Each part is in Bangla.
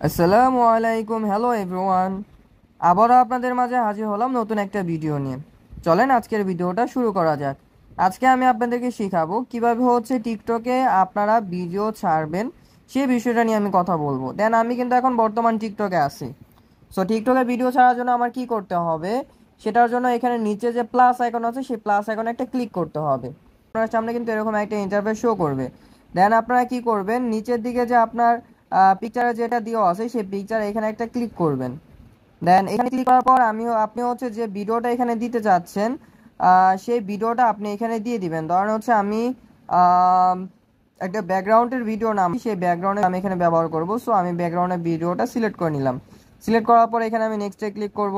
আসসালামু আলাইকুম, হ্যালো এভরিওয়ান। আবারও আপনাদের মাঝে হাজির হলাম নতুন একটা ভিডিও নিয়ে। চলেন আজকের ভিডিওটা শুরু করা যাক। আজকে আমি আপনাদেরকে শেখাবো কিভাবে হচ্ছে টিকটকে আপনারা ভিডিও ছাড়বেন, সেই বিষয়টা নিয়ে আমি কথা বলবো। দেন আমি কিন্তু এখন বর্তমান টিকটকে আছি। সো টিকটকে ভিডিও ছাড়ার জন্য আমার কি করতে হবে, সেটার জন্য এখানে নিচে যে প্লাস আইকন আছে সেই প্লাস আইকনে একটা ক্লিক করতে হবে। আপনার সামনে কিন্তু এরকম একটা ইন্টারফেস শো করবে। দেন আপনারা কি করবেন, নিচের দিকে যে আপনার পিকচারে যেটা দেওয়া আছে সেই পিকচার এখানে একটা ক্লিক করবেন। দেন এখানে ক্লিক করার পর আপনি হচ্ছে যে ভিডিওটা এখানে দিতে চাচ্ছেন, সেই ভিডিওটা আপনি এখানে দিয়ে দিবেন। ধরেন হচ্ছে আমি আহ, একটা ব্যাকগ্রাউন্ডের ভিডিও নাম, সেই ব্যাকগ্রাউন্ডে আমি এখানে ব্যবহার করব। সো আমি ব্যাকগ্রাউন্ডের ভিডিওটা সিলেক্ট করে নিলাম। সিলেক্ট করার পর এখানে আমি নেক্সটে ক্লিক করব।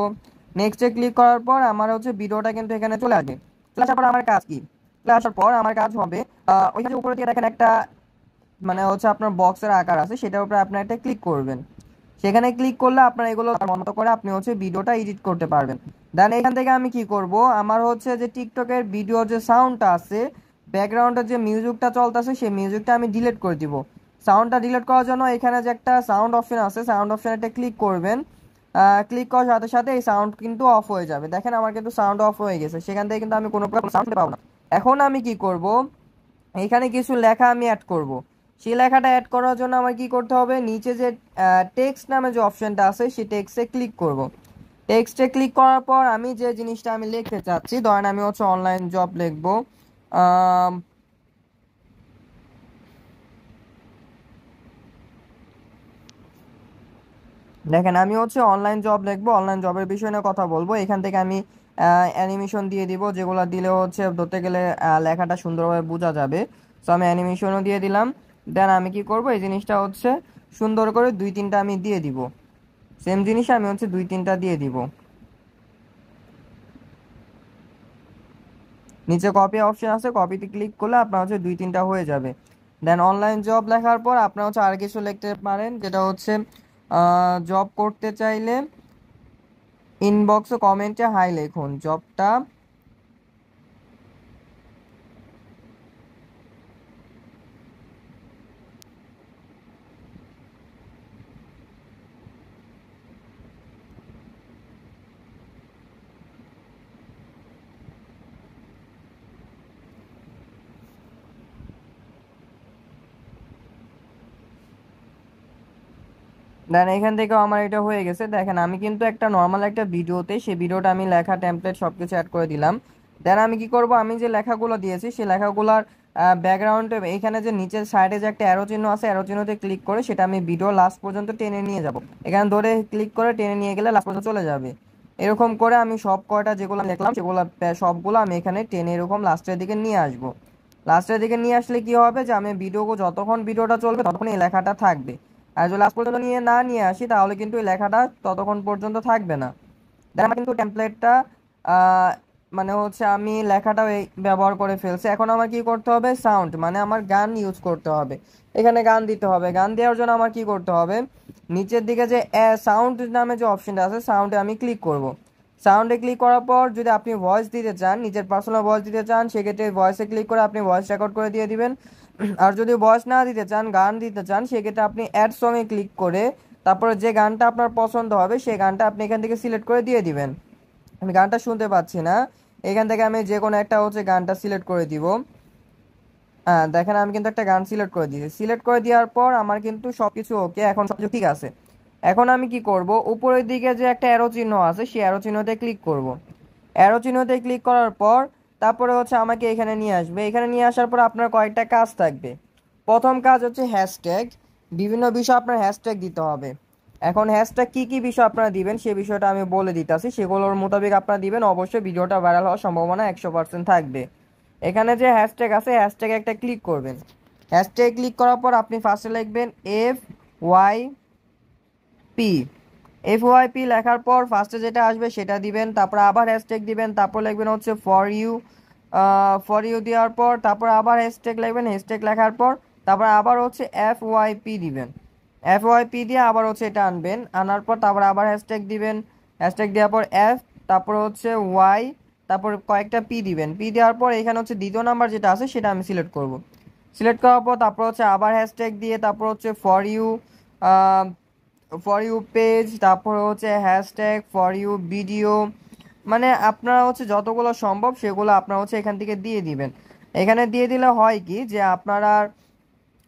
নেক্সটে ক্লিক করার পর আমার হচ্ছে ভিডিওটা কিন্তু এখানে চলে আসবে। চলে আসার পর আমার কাজ কি, চলে আসার পর আমার কাজ হবে ওইখানে উপরে দিয়ে দেখেন একটা মানে হচ্ছে আপনার বক্সের আকার আছে, সেটার উপরে আপনি একটা ক্লিক করবেন। সেখানে ক্লিক করলে আপনার এগুলো মতো করে আপনি হচ্ছে ভিডিওটা এডিট করতে পারবেন। দেন এখান থেকে আমি কি করব, আমার হচ্ছে যে টিকটকের ভিডিও যে সাউন্ডটা আছে, ব্যাকগ্রাউন্ডের যে মিউজিকটা চলতেছে সেই মিউজিকটা আমি ডিলিট করে দিব। সাউন্ডটা ডিলিট করার জন্য এখানে যে একটা সাউন্ড অপশন আছে, সাউন্ড অপশনে একটা ক্লিক করবেন। ক্লিক করার সাথে সাথে এই সাউন্ড কিন্তু অফ হয়ে যাবে। দেখেন আমার কিন্তু সাউন্ড অফ হয়ে গেছে, সেখান থেকে কিন্তু আমি কোনো প্রকার সাউন্ড পাবো না। এখন আমি কি করব, এখানে কিছু লেখা আমি অ্যাড করব। সেই লেখাটা অ্যাড করার জন্য আমার কি করতে হবে, নিচে যে টেক্সট নামে যে অপশনটা আছে সেই টেক্সটে ক্লিক করব। টেক্সটে ক্লিক করার পর আমি যে জিনিসটা আমি লিখতে চাচ্ছি, ধরেন আমি হচ্ছে অনলাইন জব লিখবো। আম, দেখেন আমি হচ্ছে অনলাইন জব লিখবো, অনলাইন জবের বিষয় নিয়ে কথা বলবো। এখান থেকে আমি অ্যানিমেশন দিয়ে দিব, যেগুলো দিলে হচ্ছে ধরতে গেলে লেখাটা সুন্দরভাবে বোঝা যাবে। সো আমি অ্যানিমেশনও দিয়ে দিলাম। দেন আমি কি করব, এই জিনিসটা হচ্ছে সুন্দর করে দুই তিনটা আমি দিয়ে দিব। সেম জিনিস আমি হচ্ছে দুই তিনটা দিয়ে দিব। নিচে কপি অপশন আছে, কপিতে ক্লিক করলে আপনার হচ্ছে দুই তিনটা হয়ে যাবে। দেন অনলাইন জব লেখার পর আপনার হচ্ছে আর কিছু লিখতে পারেন, যেটা হচ্ছে জব করতে চাইলে ইনবক্সে কমেন্টে হাই লিখুন জবটা। দেন এখান থেকেও আমার এটা হয়ে গেছে। দেখেন আমি কিন্তু একটা নর্মাল একটা ভিডিওতে সেই ভিডিওটা আমি লেখা টেমপ্লেট সবকিছু অ্যাড করে দিলাম। দেন আমি কি করব, আমি যে লেখাগুলো দিয়েছি সেই লেখাগুলোর ব্যাকগ্রাউন্ডে এখানে যে নিচের সাইডে যে একটা অ্যারো চিহ্ন আছে, অ্যারো চিহ্নতে ক্লিক করে সেটা আমি ভিডিও লাস্ট পর্যন্ত টেনে নিয়ে যাব। এখানে ধরে ক্লিক করে টেনে নিয়ে গেলে লাস্ট পর্যন্ত চলে যাবে। এরকম করে আমি সব কয়টা যেগুলো লিখলাম সেগুলো সবগুলো আমি এখানে টেনে এরকম লাস্টের দিকে নিয়ে আসবো। লাস্টের দিকে নিয়ে আসলে কি হবে, যে আমি যতক্ষণ ভিডিওটা চলবে ততক্ষণ এই লেখাটা থাকবে। আর যদি লাস্ট পর্যন্ত নিয়ে আসি তাহলে কিন্তু এই লেখাটা ততক্ষণ পর্যন্ত থাকবে না। দেন আমার কিন্তু টেমপ্লেটটা মানে হচ্ছে আমি লেখাটাও এই ব্যবহার করে ফেলছি। এখন আমার কি করতে হবে, সাউন্ড মানে আমার গান ইউজ করতে হবে। এখানে গান দিতে হবে। গান দেওয়ার জন্য আমার কি করতে হবে, নিচের দিকে যে সাউন্ড নামে যে অপশনটা আছে সাউন্ডে আমি ক্লিক করব। সাউন্ডে ক্লিক করার পর যদি আপনি ভয়েস দিতে চান, নিজের পার্সোনাল ভয়েস দিতে চান, সেক্ষেত্রে ভয়েসে ক্লিক করে আপনি ভয়েস রেকর্ড করে দিয়ে দিবেন। আর যদি ভয়েস না দিতে চান, গান দিতে চান, সেক্ষেত্রে আপনি অ্যাড সঙ্গে ক্লিক করে তারপরে যে গানটা আপনার পছন্দ হবে সেই গানটা আপনি এখান থেকে সিলেক্ট করে দিয়ে দিবেন। আমি গানটা শুনতে পাচ্ছি না, এখান থেকে আমি যে কোনো একটা হচ্ছে গানটা সিলেক্ট করে দিব। হ্যাঁ দেখেন আমি কিন্তু একটা গান সিলেক্ট করে দিয়েছি। সিলেক্ট করে দেওয়ার পর আমার কিন্তু সবকিছু ওকে, এখন সবকিছু ঠিক আছে। এখন আমি কি করব, উপরের দিকে যে একটা অ্যারো চিহ্ন আছে সেই অ্যারো চিহ্নতে ক্লিক করব। অ্যারো চিহ্নতে ক্লিক করার পর তারপরে হচ্ছে আমাকে এখানে নিয়ে আসবে। এখানে নিয়ে আসার পর আপনার কয়েকটা কাজ থাকবে। প্রথম কাজ হচ্ছে হ্যাশট্যাগ। বিভিন্ন বিষয় আপনার হ্যাশট্যাগ দিতে হবে। এখন হ্যাশট্যাগ কি কি বিষয় আপনারা দিবেন সেই বিষয়টা আমি বলে দিতেছি, সেগুলোর মোতাবেক আপনারা দিবেন। অবশ্যই ভিডিওটা ভাইরাল হওয়ার সম্ভাবনা 100% থাকবে। এখানে যে হ্যাশট্যাগ আছে হ্যাশট্যাগে একটা ক্লিক করবেন। হ্যাশট্যাগ ক্লিক করার পর আপনি ফার্স্টে লিখবেন FYP। FYP লেখার পর ফার্স্টে যেটা আসবে সেটা দিবেন, তারপর আবার হ্যাশট্যাগ দিবেন, তারপর লিখবেন হচ্ছে ফর ইউ দেওয়ার পর তারপর আবার হ্যাশট্যাগ লিখবেন। হ্যাশট্যাগ লেখার পর তারপর আবার হচ্ছে FYP দিবেন। FYP দিয়ে আবার হচ্ছে এটা আনবেন, আনার পর তারপর আবার হ্যাশট্যাগ দিবেন। হ্যাশট্যাগ দেওয়ার পর তারপর হচ্ছে ওয়াই, তারপর কয়েকটা পি দিবেন। পি দেওয়ার পর এখানে হচ্ছে দ্বিতীয় নাম্বার যেটা আছে সেটা আমি সিলেক্ট করব। সিলেক্ট করার পর তারপর হচ্ছে আবার হ্যাশট্যাগ দিয়ে তারপর হচ্ছে for you for you page, তারপরে হচ্ছে হ্যাশট্যাগ ফর ইউ ভিডিও, মানে আপনারা হচ্ছে যতগুলো সম্ভব সেগুলো আপনারা হচ্ছে এখান থেকে দিয়ে দিবেন। এখানে দিয়ে দিলে হয় কি যে আপনারা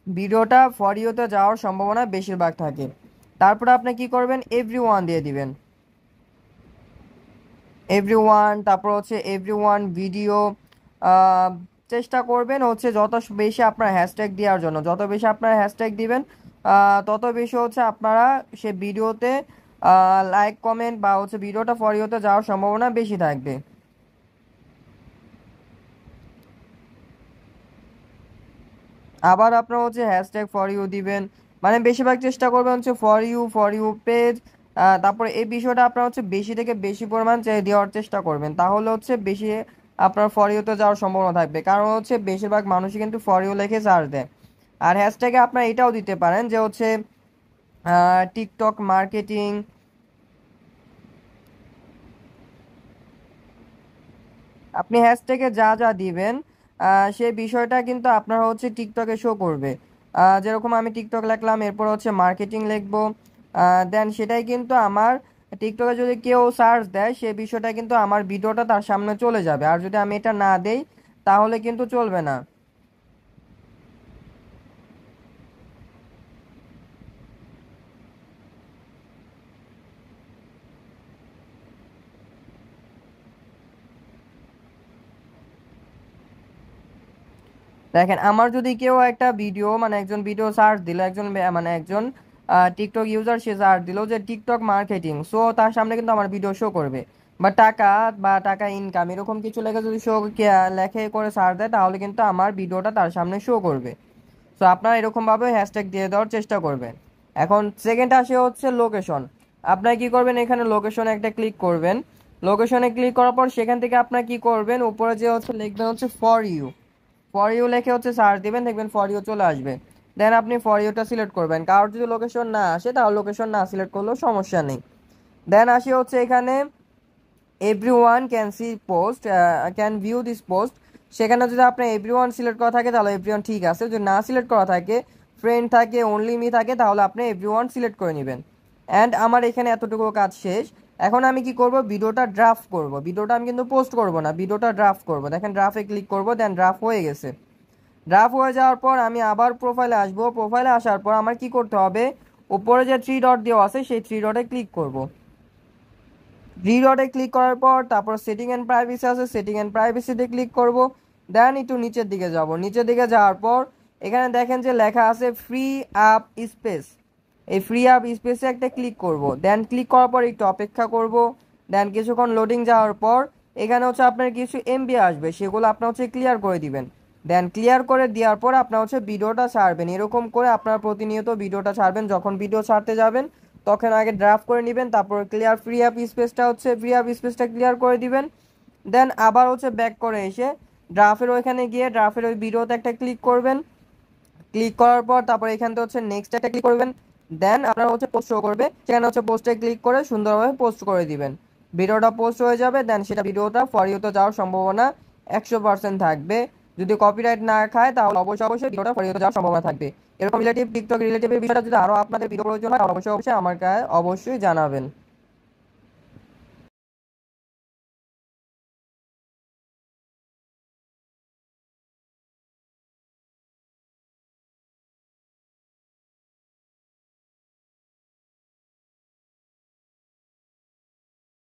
ভিডিওটা ফর ইউতে যাওয়ার সম্ভাবনা বেশিরভাগ থাকে। তারপরে আপনি কি করবেন, এভরি ওয়ান দিয়ে দিবেন, এভরি ওয়ান, তারপর হচ্ছে এভরি ওয়ান ভিডিও। চেষ্টা করবেন হচ্ছে যত বেশি আপনার হ্যাশট্যাগ দেওয়ার জন্য, যত বেশি আপনার হ্যাশট্যাগ দিবেন তত বেশি হচ্ছে আপনারা সে ভিডিওতে লাইক কমেন্ট বা হচ্ছে ভিডিওটা ফর ইউতে যাওয়ার সম্ভাবনা বেশি থাকবে। আবার আপনার হচ্ছে হ্যাশট্যাগ ফর ইউ দিবেন, মানে বেশিরভাগ চেষ্টা করবেন হচ্ছে ফর ইউ পেজ। তারপরে এই বিষয়টা আপনার হচ্ছে বেশি থেকে বেশি পরিমাণ দেওয়ার চেষ্টা করবেন, তাহলে হচ্ছে বেশি আপনার ফর ইউতে যাওয়ার সম্ভাবনা থাকবে, কারণ হচ্ছে বেশিরভাগ মানুষই কিন্তু ফর ইউ লিখে সার্চ দেয়। আর হ্যাশট্যাগে আপনার এটাও দিতে পারেন যে হচ্ছে টিকটক মার্কেটিং। আপনি হ্যাশট্যাগে যা যা দিবেন সেই বিষয়টা কিন্তু আপনার হচ্ছে টিকটকে শো করবে। যেরকম আমি টিকটক লিখলাম, এরপর হচ্ছে মার্কেটিং লিখবো, দেন সেটাই কিন্তু আমার টিকটকে যদি কেউ সার্চ দেয় সেই বিষয়টা কিন্তু আমার ভিডিওটা তার সামনে চলে যাবে। আর যদি আমি এটা না দেই তাহলে কিন্তু চলবে না। দেখেন, আমার যদি কেউ একটা ভিডিও, মানে একজন ভিডিও সার্চ দিল, মানে একজন টিকটক ইউজার সে সার্চ দিল যে টিকটক মার্কেটিং, সো তার সামনে কিন্তু আমার ভিডিও শো করবে। বা টাকা ইনকাম এরকম কিছু লেখা যদি লেখে করে সার্চ দেয় তাহলে কিন্তু আমার ভিডিওটা তার সামনে শো করবে। সো আপনারা এরকমভাবে হ্যাশট্যাগ দিয়ে দেওয়ার চেষ্টা করবেন। এখন সেকেন্ড আসে হচ্ছে লোকেশন। আপনারা কি করবেন, এখানে লোকেশনে একটা ক্লিক করবেন। লোকেশনে ক্লিক করার পর সেখান থেকে আপনারা কি করবেন, উপরে যে হচ্ছে লিখবেন হচ্ছে ফর ইউ। ফর ইউ লিখে হচ্ছে সার্চ দিবেন, দেখবেন ফর ইউ চলে আসবে। দেন আপনি ফর ইউটা সিলেক্ট করবেন, কারোর যদি লোকেশন না আসে তাহলে লোকেশন না সিলেক্ট করলেও সমস্যা নেই। দেন আসি হচ্ছে এখানে everyone can see post, can view this post. সেখানে যদি আপনার এভরিওয়ান সিলেক্ট করা থাকে তাহলে এভরিওয়ান ঠিক আছে, যদি না সিলেক্ট করা থাকে, ফ্রেন্ড থাকে, অনলি মি থাকে, তাহলে আপনি এভরিওয়ান সিলেক্ট করে নেবেন। অ্যান্ড আমার এখানে এতটুকু কাজ শেষ। এখন আমি কি করব, ভিডিওটা ড্রাফট করব। ভিডিওটা আমি কিন্তু পোস্ট করব না, ভিডিওটা ড্রাফট করব। দেখেন ড্রাফটে ক্লিক করব, দেন ড্রাফট হয়ে গেছে। ড্রাফট হয়ে যাওয়ার পর আমি আবার প্রোফাইলে আসবো। প্রোফাইলে আসার পর আমার কি করতে হবে, উপরে যে থ্রি ডট দেওয়া আছে সেই থ্রি ডটে ক্লিক করব। থ্রি ডটে ক্লিক করার পর তারপর সেটিং অ্যান্ড প্রাইভেসি আছে, সেটিং অ্যান্ড প্রাইভেসিতে ক্লিক করব। দেন একটু নিচের দিকে যাব, নিচের দিকে যাওয়ার পর এখানে দেখেন যে লেখা আছে ফ্রি আপ স্পেস। এই ফ্রি আপ স্পেসে একটা ক্লিক করব। দেন ক্লিক করার পর একটু অপেক্ষা করব। দেন কিছুক্ষণ লোডিং যাওয়ার পর এখানে হচ্ছে আপনার কিছু এমবি আসবে, সেগুলো আপনার হচ্ছে ক্লিয়ার করে দিবেন। দেন ক্লিয়ার করে দেওয়ার পর আপনার হচ্ছে ভিডিওটা ছাড়বেন। এরকম করে আপনার প্রতিনিয়ত ভিডিওটা ছাড়বেন। যখন ভিডিও ছাড়তে যাবেন তখন আগে ড্রাফট করে নেবেন, তারপর ক্লিয়ার ফ্রি আপ স্পেসটা ক্লিয়ার করে দিবেন। দেন আবার হচ্ছে ব্যাক করে এসে ড্রাফের ওইখানে গিয়ে ড্রাফের ওই ভিডিওতে একটা ক্লিক করবেন। ক্লিক করার পর তারপর এখান থেকে হচ্ছে নেক্সট একটা ক্লিক করবেন। দেন আপনার হচ্ছে পোস্ট শো করবে, সেখানে হচ্ছে পোস্টে ক্লিক করে সুন্দরভাবে পোস্ট করে দিবেন। ভিডিওটা পোস্ট হয়ে যাবে, দেন সেটা ভিডিওটা ফর ইউতে যাওয়ার সম্ভাবনা 100% থাকবে। যদি কপিরাইট না খায় তাহলে অবশ্যই ভিডিওটা ফর ইউতে যাওয়ার সম্ভাবনা থাকবে। এরকম টিকটক রিলেটিভ বিষয়টা যদি আরও আপনাদের ভিডিও প্রয়োজন হয় অবশ্যই আমাকে অবশ্যই জানাবেন।